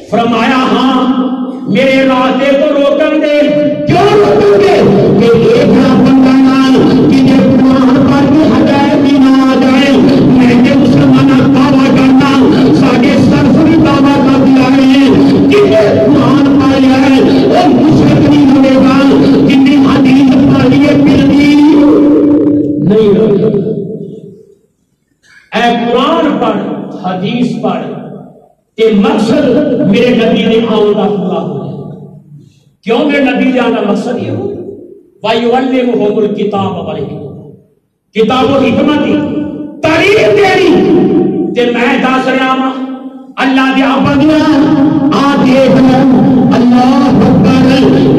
فرمایا ہاں میرے راستے کو روکن دے کیوں روکن دے کہ ایک بندہ جنہیں قرآن پڑھ کے ہدایت بھی نہ آ جائے میں نے مسلمان دعویٰ کرنا ساڑھے سرسری دعویٰ کر دیا ہے جنہیں قرآن پڑھا ہے وہ مشرک نہیں ہوئے گا جنہیں حدیث پڑھی ہے پھر نہیں ہوگا. اے قرآن پڑھ حدیث پڑھ کہ مقصد میرے نبی نے آؤں کا پورا ہو جائے. کیوں میرے نبی جانا مقصد یہ ہو وَيُعَلِّمُهُمُ الْكِتَابَ وَالْحِكْمَةَ کتاب و حکمت کی تعلیم دینی تے میں دس رہا ہوں اللہ دے بندیاں آ دیکھ اللہ اکبر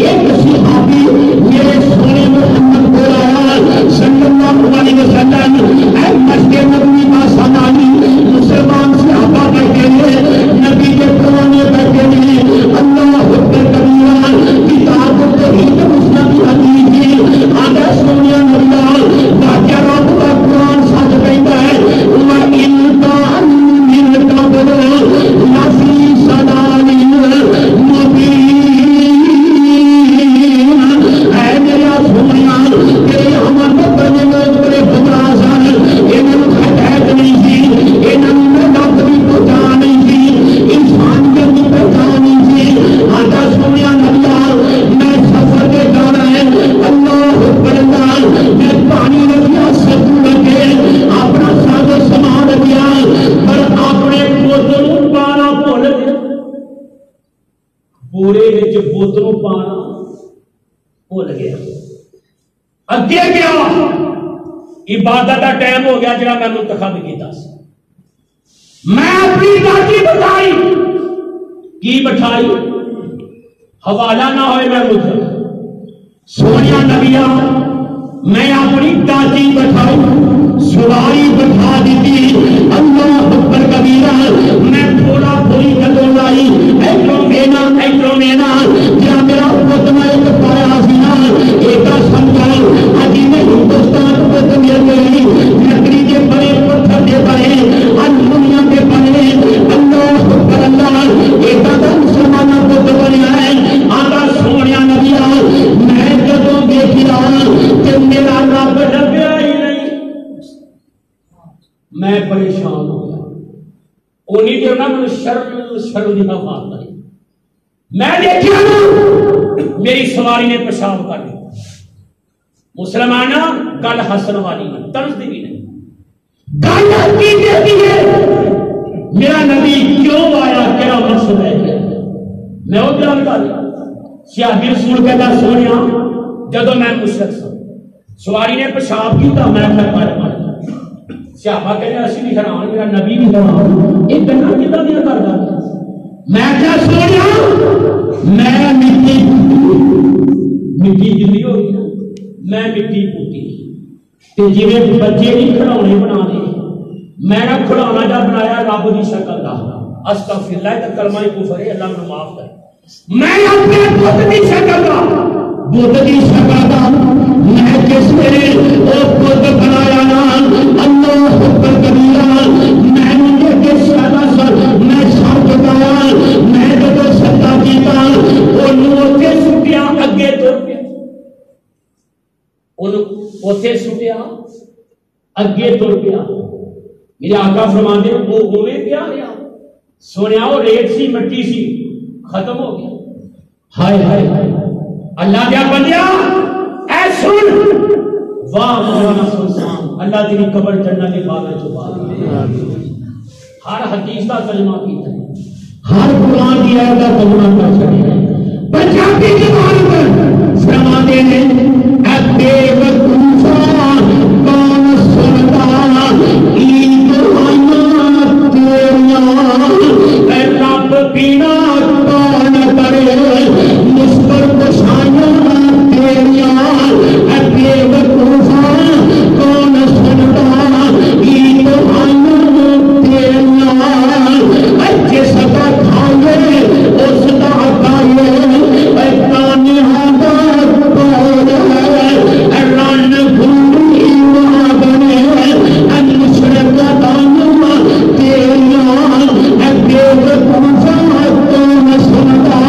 ایک صحابی میرے سونے محمد صلی اللہ علیہ وسلم اے مسجد نبوی کا سامانی مسلمان صحابہ بیٹھے ہیں نبی کے پرانے بیٹھے ہیں اللہ اکبر کبیرہ کتاب و توحید مسلم کی حدیث آگے سونے اللہ واقعہ رب کا قرآن سچ کہتا ہے وَإِن كَانَ مِن قَبْلُ لَفِي ضَلَالٍ مُّبِينٍ. اے میرا سونا تیرے عمل کو کرنے میں بڑے گمراہ سن انہوں نے ہدایت نہیں تھی انہوں نے ڈاکٹری پہچان نہیں تھی انسانیت کی پہچان نہیں تھی. آتا سونا اللہ میں سفر کے جانا ہے اللہ اکبر میں پانی رکھیا سکوں لگے اپنا سارا سامان رکھیا پر اپنے بوتلوں پانا بھول گیا بورے وچ بوتلوں پانا بھول گیا. اگے گیا عبادت کا ٹائم ہو گیا جڑا میں منتخب کیتا سی میں اپنی ذاتی بٹھائی کی بٹھائی حوالہ نہ ہوئے میں مجھے سونیا نبیا میں اپنی ذاتی بٹھائی سواری بٹھا دیتی اللہ اکبر کبیرہ میں تھوڑا تھوڑی جدو لائی ایتروں مینا جہاں میرا پتنا ایک پایا سینا ایک سمجھا اجی میں ہندوستان کو مل گئی لکڑی کے بڑے پتھر کے بڑے دنیا کے بڑے اللہ اکبر اللہ ایک مسلمانوں کو بنیا ہے آگا سونیا نبیا میں جدو دیکھا کہ میرا رب لبیا ہی نہیں میں پریشان ہو گیا انہی دیر نا میں شرم دی بات نہیں میں دیکھا نا میری سواری نے پیشاب کر دیا مسلمانہ گل حسن والی نہیں طرز دی بھی نہیں گل کی دیتی ہے میرا نبی کیوں آیا کیا مقصد ہے میں وہ بیان کر دیا سیاحی رسول کہتا سونیا جدو میں مشرک سا سواری نے پیشاب کیتا میں پھر مار صحابہ کہتے ہیں اسی بھی حیران میرا نبی بھی حیران ایک گناہ کتنا دیا کرتا میں کیا سونیا میں مٹی جلی ہوگی نا میں مٹی پوتی تے جویں بچے نہیں کھڑونے بنا دے میں نہ کھڑونا جا بنایا رب دی شکل دا استغفر اللہ تے کلمہ کفر ہے اللہ مجھے معاف کرے میں اپنے بت دی شکل دا میں جس نے وہ بت بنایا نا اللہ اکبر کبیرہ میں نے کہ سارا سر میں سر جگایا میں جب سجدہ کیتا اونوں اوتھے سٹیا اگے تر پیا اونوں اوتھے سٹیا اگے تر پیا میرے آقا فرماندے وہ ہوے پیا رہیا سونیا وہ ریت سی مٹی سی ختم ہو گیا ہائے ہائے اللہ دیا بندیا اے سن واہ مولانا سلطان اللہ تیری قبر جنت کے باغ میں چھپا دے ہر حدیث کا ترجمہ کیتا ہے ہر قرآن کی آیت کا ترجمہ کر چھڑے پنجابی زبان پر فرماتے ہیں اے بے وقوفا کون سنتا عید آیات تیریاں اے رب پینا کون کرے مصبر کشایاں تیریاں اے بے وقوفا کون سنتا عید آیات تیریاں اے جس کا کھائے اس کا کھائے اے کانے آباد پور ہے اے رن گھوڑی وہاں بنے اے مشرق دانوا تیریاں اے بے وقوفا کون سنتا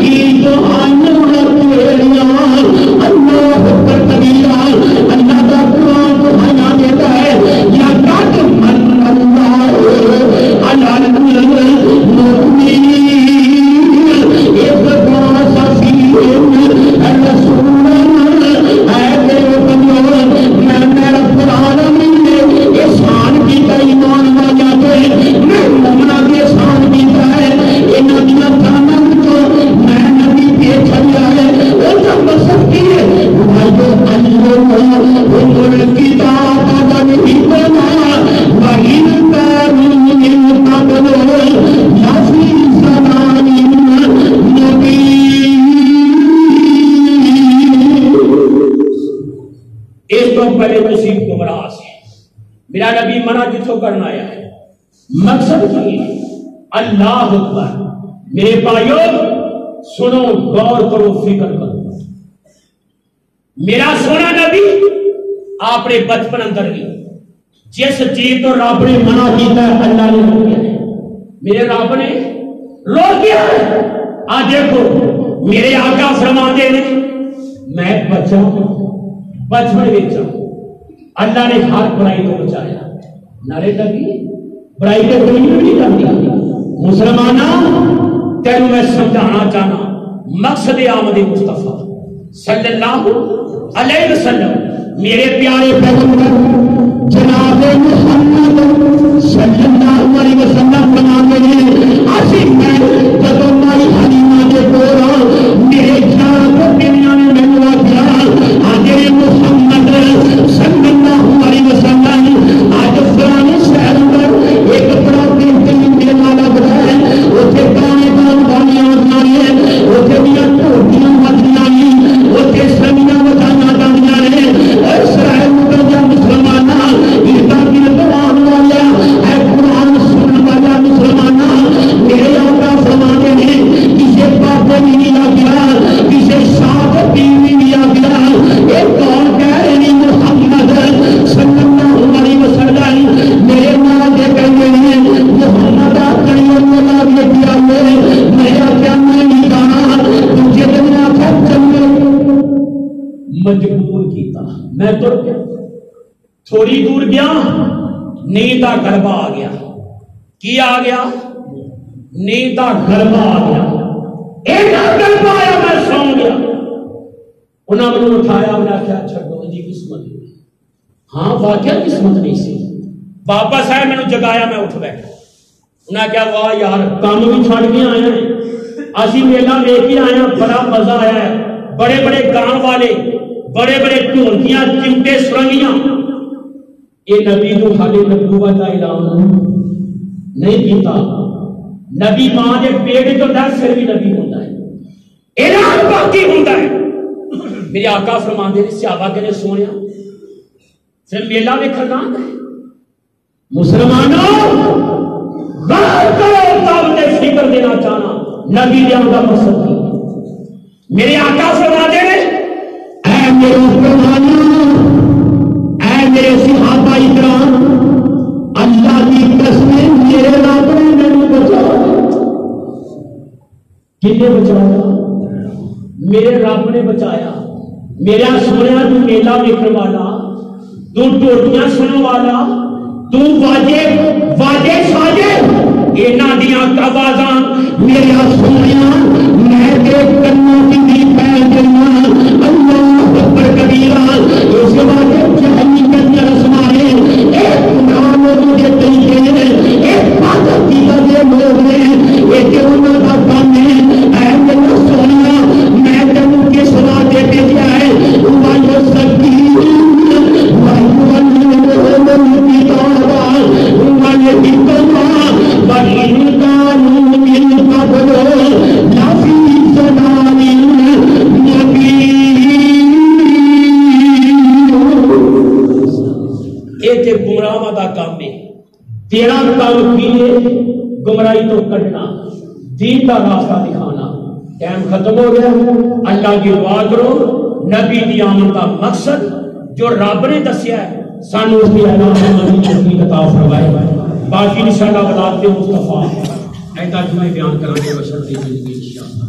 عید آیات تیریاں اللہ اکبر کبیرہ اللہ کا قرآن کو بھانا دیتا ہے یا قد من اللہ علی المؤمنین اذ بعث فیہم رسولا اے میرے بندو میں رب العالمین نے احسان کیتا ایمان والیاں تے میں مومناں تے احسان کیتا ہے انہاں دیاں جاناں وچوں میں نبی بھیج چھڈیا ہے او جب مقصد کی ہے بھائیو عمر کتاب نہیں بنا وہی کارون قبل لفی زمان نبی اس تو پہلے نصیب کو براس ہے میرا نبی منع جتوں کرنا آیا ہے مقصد کی اللہ اکبر میرے بھائیو سنو غور کرو فکر کرو میرا سونا نبی آپ نے بچپن اندر لی جس چیز تو رب نے منع کیتا ہے اللہ نے روکیا ہے میرے رب نے روکیا ہے آج دیکھو میرے آقا فرماتے ہیں میں بچہ بچپن بچہ اللہ نے ہر برائی کو بچایا نارے نبی برائی کے کوئی نہیں کرتی مسلمانہ تینوں میں سمجھانا چاہنا مقصد آمد مصطفیٰ صلی اللہ علیہ وسلم میرے پیارے پیغمبر جناب محمد صلی اللہ علیہ وسلم بناتے ہیں آسی میں جب مائی حلیمہ کے دوران میرے جان کو دنیا نے میں ہوا کیا آجے محمد مجبور کیتا، میں تر گیا، تھوڑی دور گیا نیند کا غلبہ آ گیا. کی آ گیا؟ نیند کا غلبہ آ گیا. ایک غلبہ آیا، میں سو گیا. انہوں نے اٹھایا، انہیں آخیا چھڈو جی قسمت نہیں. ہاں واقعہ قسمت نہیں سی. واپس آئے میں جگایا، میں اٹھ بیٹھا. انہیں کہا واہ یار کام بھی چھڑ کے آئے ہیں، اسی میلہ لے کے آئے ہیں، بڑا مزہ آیا ہے. بڑے بڑے گان والے، بڑے بڑے ڈھولکیاں، چمٹے، سرنگیاں. یہ نبی کو خالی نبوت کا اعلان نہیں کیتا. نبی ماں کے پیٹ تو در پھر بھی نبی ہوتا ہے، اعلان باقی ہوتا ہے. میرے آقا فرماندے نے صحابہ کے نے سونیا پھر میلہ میں کھڑنا ہے. مسلمانوں غور کرو، دعوت فکر دینا چاہنا نبی دے کا مقصد نہیں. میرے آقا فرماتے ہیں اے میرے مسلمانوں، اے میرے صحابہ اکرام، اللہ کی قسم میرے رب نے میرے بچایا. کنے بچایا؟ میرے رب نے بچایا. میرا سونے تو میلہ ویکھن والا، تو ٹوٹیاں سننے والا، تو واجے واجے ساجے انہاں دیاں آوازاں میرا سنیا، میں تیرے کنوں کی بھی پھیل گئی. اللہ اکبر کبیرہ. اس کے بعد جہنی کے رسمائے ایک گناہ مجھے طریقے ہیں، ایک بات کی دے لوگ ہیں، ایک انہوں کا کام ہے. اے میرا سونا میں تینوں کے سنا دیتے جائے وائیو سکتی گمراہ کا کام ہے. تیرا کام کی گمراہی تو کٹنا، دین کا راستہ دکھانا. ٹائم ختم ہو گیا. اللہ کی دعا کرو نبی دی آمد کا مقصد جو رب نے دسیا ہے سانو اس کی اعلان عطا فرمائے. باقی انشاءاللہ اولاد مصطفیٰ ایسا جمعے بیان کرنے بشرط زندگی انشاءاللہ.